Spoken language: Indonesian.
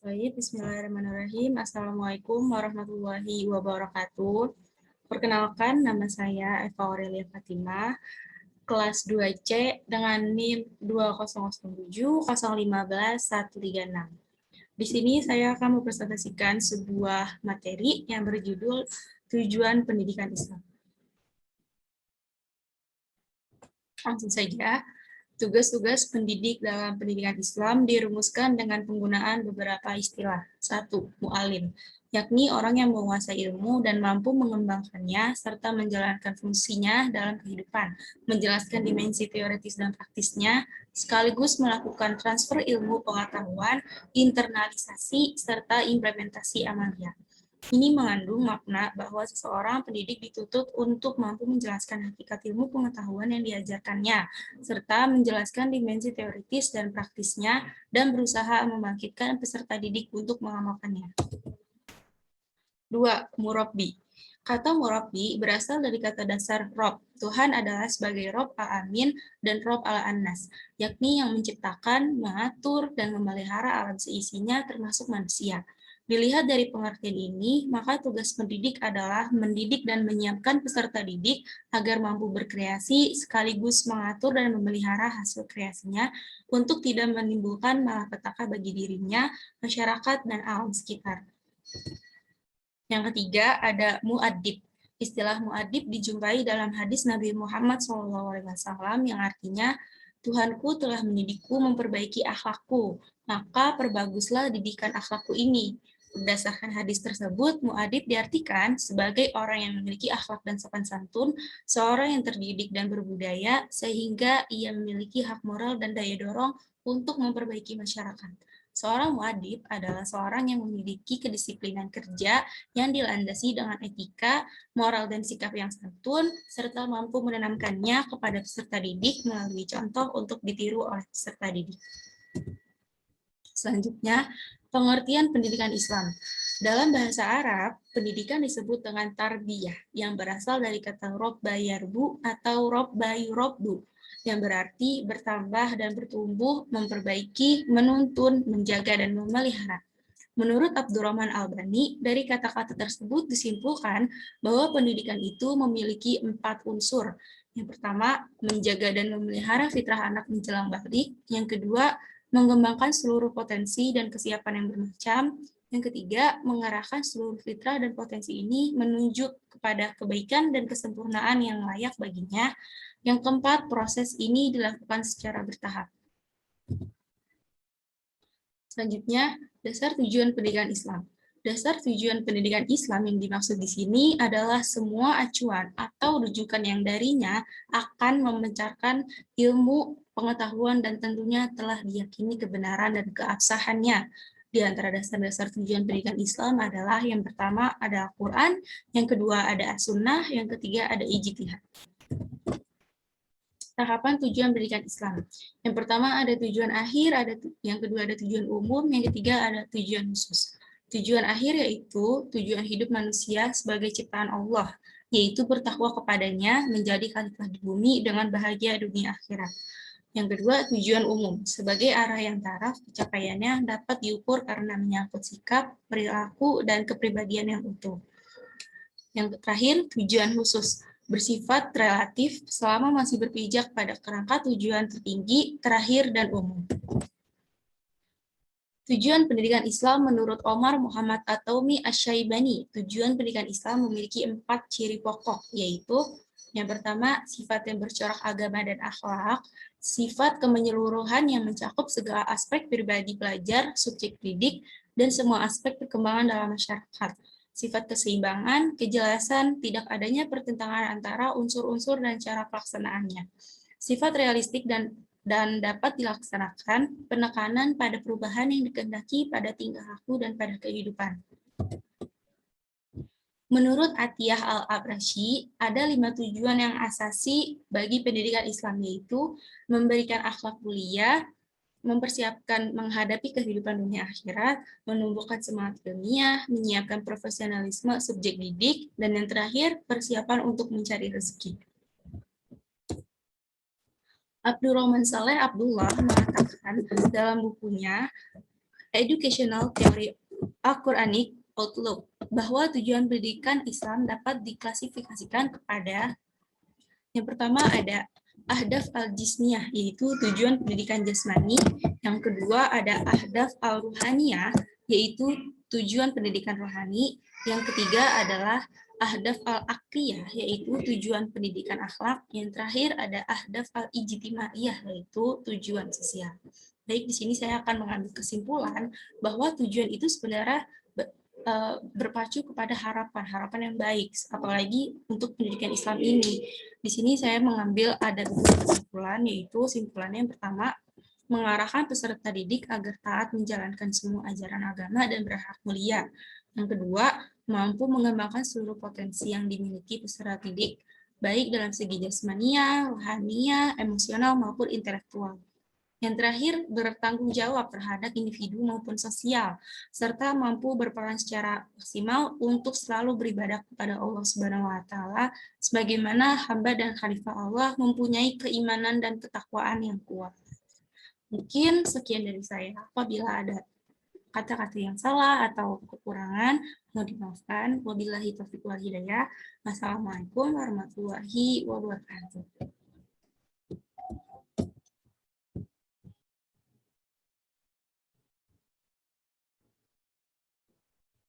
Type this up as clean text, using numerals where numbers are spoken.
Baik, bismillahirrahmanirrahim. Assalamualaikum warahmatullahi wabarakatuh. Perkenalkan, nama saya Eva Aurelia Fatimah, kelas 2C dengan NIM 200715136. Di sini saya akan mempresentasikan sebuah materi yang berjudul Tujuan Pendidikan Islam. Langsung saja. Tugas-tugas pendidik dalam pendidikan Islam dirumuskan dengan penggunaan beberapa istilah. 1. Mu'alim, yakni orang yang menguasai ilmu dan mampu mengembangkannya serta menjalankan fungsinya dalam kehidupan, menjelaskan dimensi teoritis dan praktisnya, sekaligus melakukan transfer ilmu pengetahuan, internalisasi, serta implementasi amaliyah. Ini mengandung makna bahwa seseorang pendidik dituntut untuk mampu menjelaskan hakikat ilmu pengetahuan yang diajarkannya, serta menjelaskan dimensi teoritis dan praktisnya, dan berusaha membangkitkan peserta didik untuk mengamalkannya. 2. Murabbi. Kata murabbi berasal dari kata dasar Rob. Tuhan adalah sebagai Rob al-Amin dan Rob al-Annas, yakni yang menciptakan, mengatur, dan memelihara alam seisinya termasuk manusia. Dilihat dari pengertian ini, maka tugas pendidik adalah mendidik dan menyiapkan peserta didik agar mampu berkreasi sekaligus mengatur dan memelihara hasil kreasinya untuk tidak menimbulkan malapetaka bagi dirinya, masyarakat, dan alam sekitar. Yang ketiga ada mu'addib. Istilah mu'addib dijumpai dalam hadis Nabi Muhammad SAW yang artinya, Tuhanku telah mendidikku memperbaiki akhlakku, maka perbaguslah didikan akhlakku ini. Berdasarkan hadis tersebut, mu'adib diartikan sebagai orang yang memiliki akhlak dan sopan santun, seorang yang terdidik dan berbudaya, sehingga ia memiliki hak moral dan daya dorong untuk memperbaiki masyarakat. Seorang mu'adib adalah seorang yang memiliki kedisiplinan kerja yang dilandasi dengan etika, moral, dan sikap yang santun, serta mampu menanamkannya kepada peserta didik melalui contoh untuk ditiru oleh peserta didik. Selanjutnya, pengertian pendidikan Islam. Dalam bahasa Arab, pendidikan disebut dengan tarbiyah, yang berasal dari kata robba yarbu atau robba yurobbu, yang berarti bertambah dan bertumbuh, memperbaiki, menuntun, menjaga, dan memelihara. Menurut Abdurrahman Albani, dari kata-kata tersebut disimpulkan bahwa pendidikan itu memiliki 4 unsur. Yang pertama, menjaga dan memelihara fitrah anak menjelang balik. Yang kedua, mengembangkan seluruh potensi dan kesiapan yang bermacam. Yang ketiga, mengarahkan seluruh fitrah dan potensi ini menuju kepada kebaikan dan kesempurnaan yang layak baginya. Yang keempat, proses ini dilakukan secara bertahap. Selanjutnya, dasar tujuan pendidikan Islam. Dasar tujuan pendidikan Islam yang dimaksud di sini adalah semua acuan atau rujukan yang darinya akan memancarkan ilmu, pengetahuan, dan tentunya telah diyakini kebenaran dan keabsahannya. Di antara dasar-dasar tujuan pendidikan Islam adalah yang pertama ada Al-Quran, yang kedua ada As-Sunnah, yang ketiga ada ijtihad. Tahapan tujuan pendidikan Islam. Yang pertama ada tujuan akhir, yang kedua ada tujuan umum, yang ketiga ada tujuan khusus. Tujuan akhir yaitu tujuan hidup manusia sebagai ciptaan Allah, yaitu bertakwa kepadanya, menjadi khalifah di bumi dengan bahagia dunia akhirat. Yang kedua, tujuan umum, sebagai arah yang taraf, pencapaiannya dapat diukur karena menyangkut sikap, perilaku, dan kepribadian yang utuh. Yang terakhir, tujuan khusus, bersifat relatif selama masih berpijak pada kerangka tujuan tertinggi, terakhir, dan umum. Tujuan pendidikan Islam menurut Omar Muhammad At-Taumi Asy-Syaibani, tujuan pendidikan Islam memiliki 4 ciri pokok, yaitu yang pertama, sifat yang bercorak agama dan akhlak, sifat kemenyeluruhan yang mencakup segala aspek pribadi pelajar, subjek didik, dan semua aspek perkembangan dalam masyarakat. Sifat keseimbangan, kejelasan, tidak adanya pertentangan antara unsur-unsur dan cara pelaksanaannya. Sifat realistik dan dapat dilaksanakan, penekanan pada perubahan yang dikehendaki pada tingkah laku dan pada kehidupan. Menurut Atiyah Al-Abrashi, ada 5 tujuan yang asasi bagi pendidikan Islam, yaitu memberikan akhlak mulia, mempersiapkan menghadapi kehidupan dunia akhirat, menumbuhkan semangat ilmiah, menyiapkan profesionalisme subjek didik, dan yang terakhir, persiapan untuk mencari rezeki. Abdurrahman Saleh Abdullah mengatakan dalam bukunya Educational Theory Al-Quranic Outlook, bahwa tujuan pendidikan Islam dapat diklasifikasikan kepada yang pertama ada ahdaf al-jismiyah, yaitu tujuan pendidikan jasmani. Yang kedua ada ahdaf al-ruhaniyah, yaitu tujuan pendidikan rohani. Yang ketiga adalah ahdaf al-aqliyah, yaitu tujuan pendidikan akhlak. Yang terakhir ada ahdaf al-ijtimaiyah, yaitu tujuan sosial. Baik, di sini saya akan mengambil kesimpulan bahwa tujuan itu sebenarnya berpacu kepada harapan yang baik, apalagi untuk pendidikan Islam ini. Di sini saya mengambil ada beberapa kesimpulan, yaitu kesimpulannya yang pertama, mengarahkan peserta didik agar taat menjalankan semua ajaran agama dan berakhlak mulia. Yang kedua, mampu mengembangkan seluruh potensi yang dimiliki peserta didik, baik dalam segi jasmania, rohania, emosional, maupun intelektual. Yang terakhir, bertanggung jawab terhadap individu maupun sosial, serta mampu berperan secara maksimal untuk selalu beribadah kepada Allah Subhanahu wa Ta'ala, sebagaimana hamba dan khalifah Allah mempunyai keimanan dan ketakwaan yang kuat. Mungkin sekian dari saya. Apabila ada kata-kata yang salah atau kekurangan, mohon dimaafkan. Wabillahi taufiq wal hidayah. Wassalamualaikum warahmatullahi wabarakatuh.